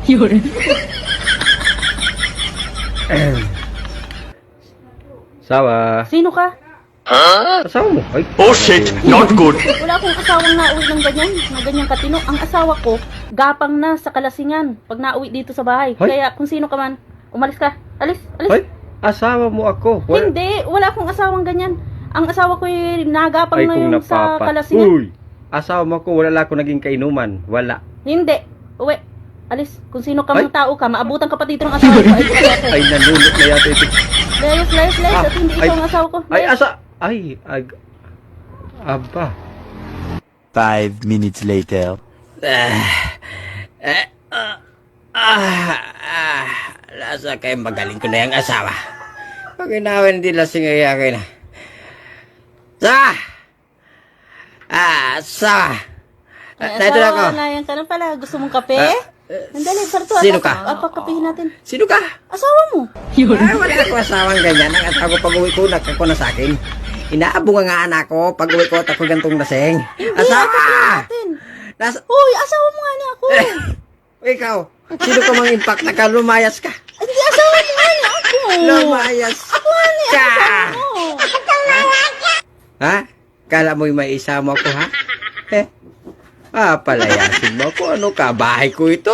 Yun. Sawa. Sino ka? Asawa mo. Ay, Oh shit, not good. Wala akong asawang nauwi ng ganyan, na ganyang katino. Ang asawa ko, gapang na sa kalasingan pag nauwi dito sa bahay. Hoy. Kaya kung sino ka man, umalis ka. Alis, alis. Ay, asawa mo ako. Hindi, wala akong asawang ganyan. Ang asawa ko ay nagapang Ay, na kung yung sa napapa. kalasingan. Uy, asawa mo ako. Wala ako naging kainuman. Wala. Hindi, uwi. Alis, kung sino ka Ay. mang tao ka, maabutan ka pa dito ng asawa ko. Ay, nanunot na yata ito. Layas, layas, layas. At hindi ay, ikaw ang asawa ko. Ay, Layas. Aba. 5 minutes later. Lasa kayo magaling ko na yung asawa. Pag inawan di lasing ay akin na. Asawa. Ay, Dito na ako. asawa, layan ka na pala. Gusto mong kape? Andali, parto. sino ka? Apakapihin natin. Sino ka? Asawa mo. Yun. Ay, wala akong asawang ganyan. Ang asawa ko pag uwi ko, nagkako na sa akin. Inaabong nga anak ko pag uwi ko at ako gantong lasing. Asawa! Natin. Nasa... Uy, asawa mo nga niya ako. Ikaw, sino ka mang impact na ka? Lumayas ka. Hindi, asawa mo nga niya ako. Lumayas Ako nga niya, ka. asawa mo. Ha? Kala mo'y may isama ko, ha? Palayasin mo ako. Ano ka? Bahay ko ito.